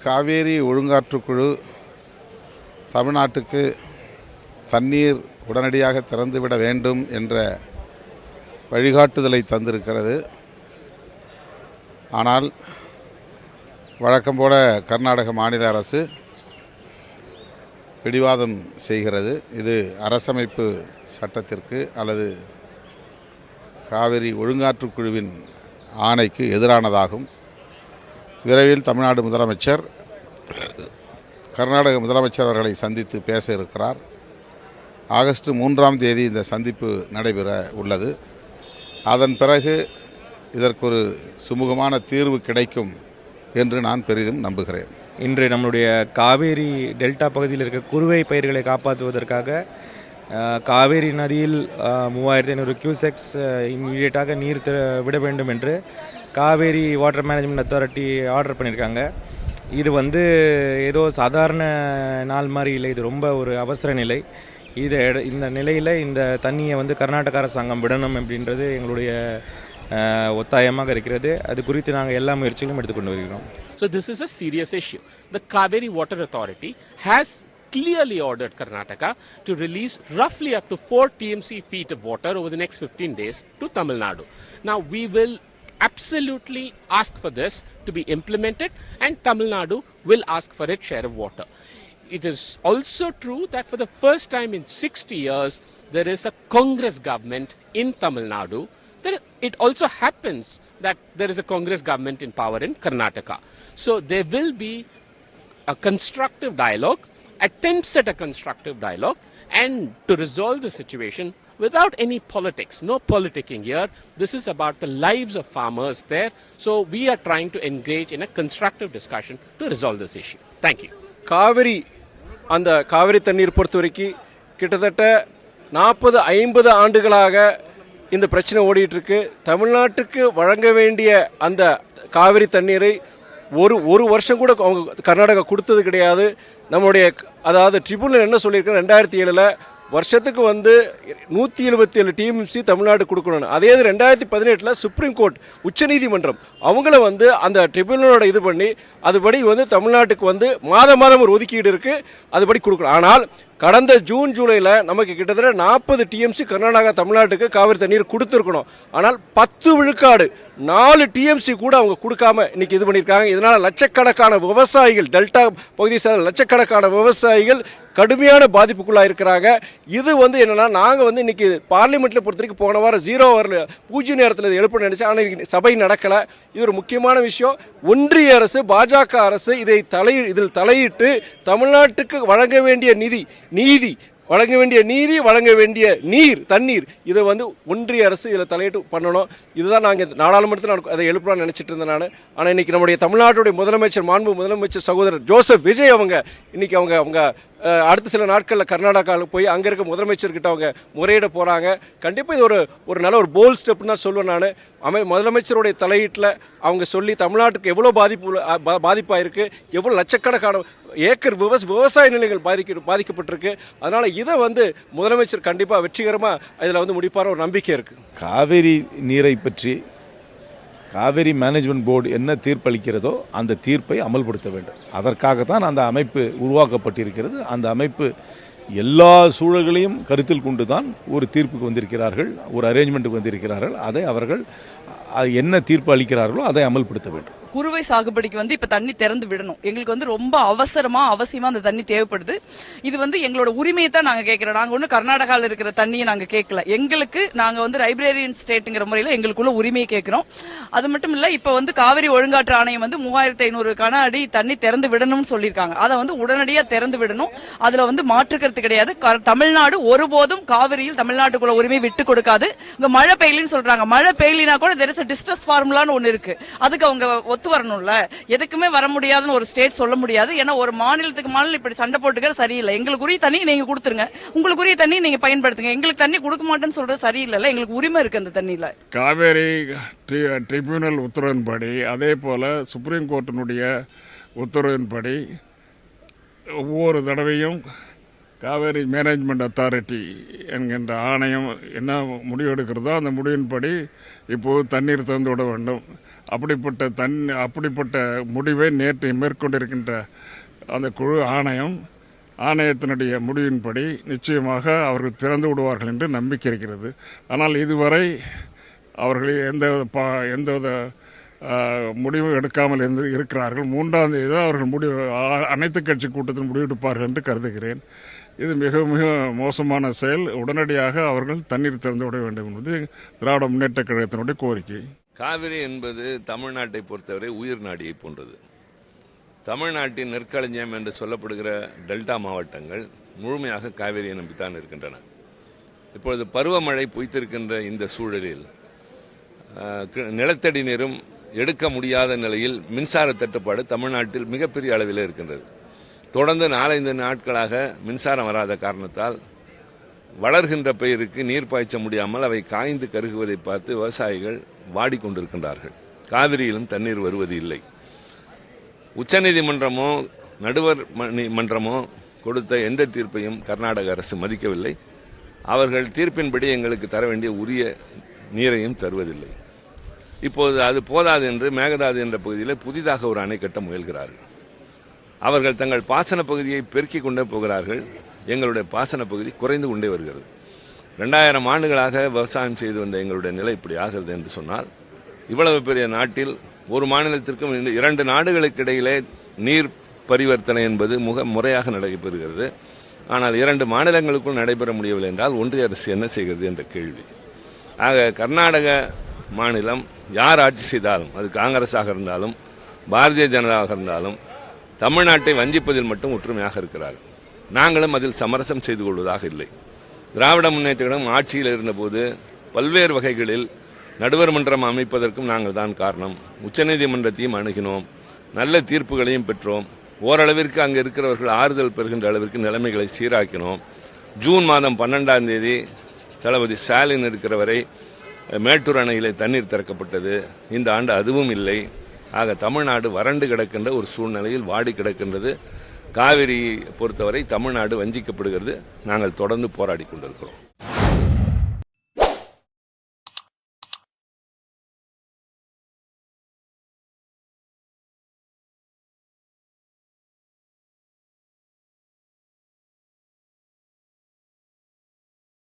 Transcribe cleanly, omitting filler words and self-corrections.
காவேரி ஒழுங்காற்றுக்குழு தமிழ்நாட்டுக்கு தண்ணீர் உடனடியாக திறந்துவிட வேண்டும் என்ற வழிகாட்டுதலை தந்திருக்கிறது. ஆனால் வழக்கம் போல கர்நாடக மாநில அரசு பிடிவாதம் செய்கிறது. இது அரசமைப்பு சட்டத்திற்கு அல்லது காவிரி ஒழுங்காற்றுக்குழுவின் ஆணைக்கு எதிரானதாகும். விரைவில் தமிழ்நாடு முதலமைச்சர் கர்நாடக முதலமைச்சர் அவர்களை சந்தித்து பேச இருக்கிறார். ஆகஸ்ட் 3ஆம் தேதி இந்த சந்திப்பு நடைபெற உள்ளது. அதன் பிறகு இதற்கு ஒரு சுமூகமான தீர்வு கிடைக்கும் என்று நான் பெரிதும் நம்புகிறேன். இன்று நம்முடைய காவேரி டெல்டா பகுதியில் இருக்க குறுவை பயிர்களை காப்பாற்றுவதற்காக காவேரி நதியில் 3500 கியூசெக்ஸ் இமீடியட்டாக நீர் விட வேண்டும் என்று Kaveri water management authority order பண்ணியிருக்காங்க. இது ஏதோ சாதாரண நாள் மாதிரி இல்லை, இது ரொம்ப ஒரு அவசர நிலை. இந்த நிலையில் இந்த தண்ணியை கர்நாடக அரசாங்கம் விடணும் அப்படின்றது எங்களுடைய ஒத்தாயமாக இருக்கிறது. அது குறித்து நாங்கள் எல்லா முயற்சிகளும் எடுத்துக்கொண்டு வருகிறோம். So this is a serious issue. The Kaveri Water Authority has clearly ordered Karnataka to release roughly up to 4 TMC feet of water over the next 15 days to Tamil Nadu. Now we will absolutely ask for this to be implemented, and Tamil Nadu will ask for its share of water. It is also true that for the first time in 60 years there is a Congress government in Tamil Nadu. It also happens that there is a Congress government in power in Karnataka. So there will be a constructive dialogue, attempts at a constructive dialogue, and to resolve the situation without any politics, no politicking here. This is about the lives of farmers there. So we are trying to engage in a constructive discussion to resolve this issue. Thank you. Kaveri தண்ணீர் பொறுத்த வரைக்கும் கிட்டத்தட்ட 40-50 ஆண்டுகளாக இந்த பிரச்சனை ஓடிட்டு இருக்கு. தமிழ்நாட்டுக்கு வழங்க வேண்டிய அந்த காவிரி தண்ணீரை ஒரு வருஷம் கூட அவங்க கர்நாடகா கொடுத்தது கிடையாது. நம்முடைய அதாவது ட்ரிபியூனல் என்ன சொல்லியிருக்காங்க, 2007 வருஷத்துக்கு 177 டிஎம்சி தமிழ்நாடு கொடுக்கணும். அதே 2018 சுப்ரீம் கோர்ட் உச்சநீதிமன்றம் அவங்கள அந்த ட்ரிபியூனலோட இது பண்ணி அதுபடி தமிழ்நாட்டுக்கு மாதம் ஒரு ஒதுக்கீடு இருக்கு, அதுபடி கொடுக்கணும். ஆனால் கடந்த ஜூன் ஜூலையில் நமக்கு கிட்டத்தட்ட 40 டிஎம்சி கர்நாடகா தமிழ்நாட்டுக்கு காவிரி தண்ணீர் கொடுத்துருக்கணும். ஆனால் 10 விழுக்காடு 4 டிஎம்சி கூட அவங்க கொடுக்காம இன்னைக்கு இது பண்ணியிருக்காங்க. இதனால் லட்சக்கணக்கான விவசாயிகள், டெல்டா பகுதியை சேர்ந்த லட்சக்கணக்கான விவசாயிகள் கடுமையான பாதிப்புக்குள்ளாக இருக்கிறாங்க. இது என்னன்னா நாங்கள் இன்னைக்கு பார்லிமெண்ட்டில் பொறுத்த வரைக்கும் போன வாரம் 0 ஹவரில் பூஜ்ய நேரத்தில் இது எழுப்ப நினைச்சேன். ஆனால் சபை நடக்கலை. இது ஒரு முக்கியமான விஷயம். ஒன்றிய அரசு, பாஜக அரசு இதில் தலையிட்டு தமிழ்நாட்டுக்கு வழங்க வேண்டிய வழங்க வேண்டிய தண்ணீர் இதை ஒன்றிய அரசு இதில் தலையிட்டு பண்ணணும். இதுதான் நாங்கள் நாடாளுமன்றத்தில் அதை எழுப்பலாம்னு நினச்சிட்டு இருந்தேன் நான். ஆனால் இன்னைக்கு நம்முடைய தமிழ்நாட்டுடைய மாண்பு முதலமைச்சர் சகோதரர் ஜோசப் விஜய் இன்னைக்கு அவங்க அடுத்த சில நாட்களில் கர்நாடகாவில் போய் அங்கே இருக்க முதலமைச்சர்கிட்ட அவங்க முறையிட போகிறாங்க. கண்டிப்பாக இது ஒரு நல்ல ஒரு போல்ட் ஸ்டெப்னு தான் சொல்லுவேன் நான். முதலமைச்சருடைய தலையீட்டில் அவங்க சொல்லி தமிழ்நாட்டுக்கு எவ்வளோ பாதிப்பாக இருக்குது, எவ்வளோ லட்சக்கணக்கான ஏக்கர் விவசாய நிலங்கள் பாதிக்கப்பட்டிருக்கு. அதனால் இதை முதலமைச்சர் கண்டிப்பாக வெற்றிகரமாக இதில் முடிப்பார ஒரு நம்பிக்கை இருக்குது. காவேரி நீரை பற்றி காவேரி மேனேஜ்மெண்ட் போர்டு என்ன தீர்ப்பளிக்கிறதோ அந்த தீர்ப்பை அமல்படுத்த வேண்டும். அதற்காகத்தான் அந்த அமைப்பு உருவாக்கப்பட்டிருக்கிறது. அந்த அமைப்பு எல்லா சூழல்களையும் கருத்தில் கொண்டு தான் ஒரு தீர்ப்புக்கு வந்திருக்கிறார்கள், ஒரு அரேஞ்ச்மெண்ட்டுக்கு வந்திருக்கிறார்கள். அதை அவர்கள் என்ன தீர்ப்பு அளிக்கிறார்களோ அதை அமல்படுத்த வேண்டும். குறுவை சாகுபடிக்கு இப்ப தண்ணி திறந்து விடணும். எங்களுக்கு ரொம்ப அவசியமா அந்த தண்ணி தேவைப்படுது. இது எங்களோட உரிமையை தான் நாங்க கேட்கிறோம். நாங்க ஒண்ணு கர்நாடகாவில் இருக்கிற தண்ணியை நாங்க கேட்கல. எங்களுக்கு நாங்க லைப்ரரியன் ஸ்டேட்ங்கிற முறையில எங்களுக்குள்ள உரிமையை கேட்கிறோம். அது மட்டும் இல்ல, இப்ப காவிரி ஒழுங்காற்று ஆணையம் 3500 கன அடி தண்ணி திறந்து விடணும்னு சொல்லியிருக்காங்க. அதை உடனடியா திறந்து விடணும். அதுல மாற்றுக்கிறது கிடையாது. தமிழ்நாடு ஒருபோதும் காவிரியில் தமிழ்நாட்டுக்குள்ள உரிமை விட்டு கொடுக்காது. இங்க மழை பெய்யலன்னு சொல்றாங்க. மழை பெய்யலினா கூட there is a distress formulaன்னு ஒண்ணு இருக்கு. அதுக்கு அவங்க ஒத்து வரணும்ல. எதுக்குமே வர முடியாதுன்னு ஒரு ஸ்டேட் சொல்ல முடியாது. ஏன்னா ஒரு மாநிலத்துக்கு மாநிலம் இப்படி சண்டை போட்டுக்கிற சரியில்லை. எங்களுக்கு உரிய தண்ணி நீங்க கொடுத்துருங்க, உங்களுக்கு உரிய தண்ணி நீங்க பயன்படுத்துங்க. எங்களுக்கு தண்ணி கொடுக்க மாட்டேன்னு சொல்றது சரியில்லை. எங்களுக்கு உரிமை இருக்கு அந்த தண்ணியில. காவேரி ட்ரிபியூனல் உத்தரவின்படி, அதே போல சுப்ரீம் கோர்ட்டினுடைய உத்தரவின்படி ஒவ்வொரு தடவையும் காவேரி மேனேஜ்மெண்ட் அத்தாரிட்டி என்கின்ற ஆணையம் என்ன முடிவெடுக்கிறதோ அந்த முடிவின்படி இப்போது தண்ணீர் திறந்து விட வேண்டும். அப்படிப்பட்ட முடிவை நேற்று மேற்கொண்டிருக்கின்ற அந்த குழு ஆணையத்தினுடைய முடிவின்படி நிச்சயமாக அவர்கள் திறந்து விடுவார்கள் என்று நம்பிக்கை இருக்கிறது. ஆனால் இதுவரை அவர்கள் எந்தவித முடிவும் எடுக்காமல் இருக்கிறார்கள். 3ஆம் தேதி தான் அவர்கள் அனைத்து கட்சி கூட்டத்தில் முடிவெடுப்பார்கள் என்று கருதுகிறேன். இது மிக மிக மோசமான செயல். உடனடியாக அவர்கள் தண்ணீர் திறந்து விட வேண்டும் என்பது திராவிட முன்னேற்ற கழகத்தினுடைய கோரிக்கை. காவிரி என்பது தமிழ்நாட்டை பொறுத்தவரை உயிர் நாடியை போன்றது. தமிழ்நாட்டின் நெற்களஞ்சியம் என்று சொல்லப்படுகிற டெல்டா மாவட்டங்கள் முழுமையாக காவிரியை நம்பித்தான் இருக்கின்றன. இப்பொழுது பருவமழை பொய்த்திருக்கின்ற இந்த சூழலில் நிலத்தடி நீரும் எடுக்க முடியாத நிலையில் மின்சார தட்டுப்பாடு தமிழ்நாட்டில் மிகப்பெரிய அளவில் இருக்கின்றது. தொடர்ந்து 4-5 நாட்களாக மின்சாரம் வராத காரணத்தால் வளர்கின்ற பயிருக்கு நீர் பாய்ச்ச முடியாமல் அவை காய்ந்து கருகுவதை பார்த்து விவசாயிகள் வாடிக்கொண்டிருக்கின்றார்கள். காவிரியிலும் தண்ணீர் வருவது இல்லை. உச்சநீதிமன்றமோ நடுவர் மன்றமோ கொடுத்த எந்த தீர்ப்பையும் கர்நாடக அரசு மதிக்கவில்லை. அவர்கள் தீர்ப்பின்படி எங்களுக்கு தர வேண்டிய உரிய நீரையும் தருவதில்லை. இப்போது அது போதாது என்று மேகதாது என்ற பகுதியில் புதிதாக ஒரு அணை கட்ட முயல்கிறார்கள். அவர்கள் தங்கள் பாசன பகுதியை பெருக்கிக் கொண்டே போகிறார்கள். எங்களுடைய பாசன பகுதி குறைந்து கொண்டே வருகிறது. 2000 ஆண்டுகளாக விவசாயம் செய்து வந்த எங்களுடைய நிலை இப்படி ஆகிறது என்று சொன்னால், இவ்வளவு பெரிய நாட்டில் ஒரு மாநிலத்திற்கும் 2 நாடுகளுக்கு இடையிலே நீர் பரிவர்த்தனை என்பது முறையாக நடைபெறுகிறது. ஆனால் 2 மாநிலங்களுக்குள் நடைபெற முடியவில்லை என்றால் ஒன்றிய அரசு என்ன செய்கிறது என்ற கேள்வி. ஆக கர்நாடக மாநிலம் யார் ஆட்சி செய்தாலும், அது காங்கிரஸாக இருந்தாலும் பாரதிய ஜனதாவாக இருந்தாலும், தமிழ்நாட்டை வஞ்சிப்பதில் மட்டும் ஒற்றுமையாக இருக்கிறார்கள். நாங்களும் அதில் சமரசம் செய்து கொள்வதாக இல்லை. திராவிட முன்னேற்ற கழகம் ஆட்சியில் இருந்தபோது பல்வேறு வகைகளில் நடுவர் மன்றம் அமைப்பதற்கும் நாங்கள் தான் காரணம். உச்சநீதிமன்றத்தையும் அணுகினோம், நல்ல தீர்ப்புகளையும் பெற்றோம். ஓரளவிற்கு அங்கே இருக்கிறவர்கள் ஆறுதல் பெறுகின்ற அளவிற்கு நிலைமைகளை சீராக்கினோம். ஜூன் மாதம் 12ஆம் தேதி தளபதி ஸ்டாலின் இருக்கிற வரை மேட்டூர் அணையிலே தண்ணீர் திறக்கப்பட்டது. இந்த ஆண்டு அதுவும் இல்லை. ஆக தமிழ்நாடு வறண்டு கிடக்கின்ற ஒரு சூழ்நிலையில் வாடி கிடக்கின்றது. காவிரியை பொறுத்தவரை தமிழ்நாடு வஞ்சிக்கப்படுகிறது. நாங்கள் தொடர்ந்து போராடி கொண்டிருக்கிறோம்.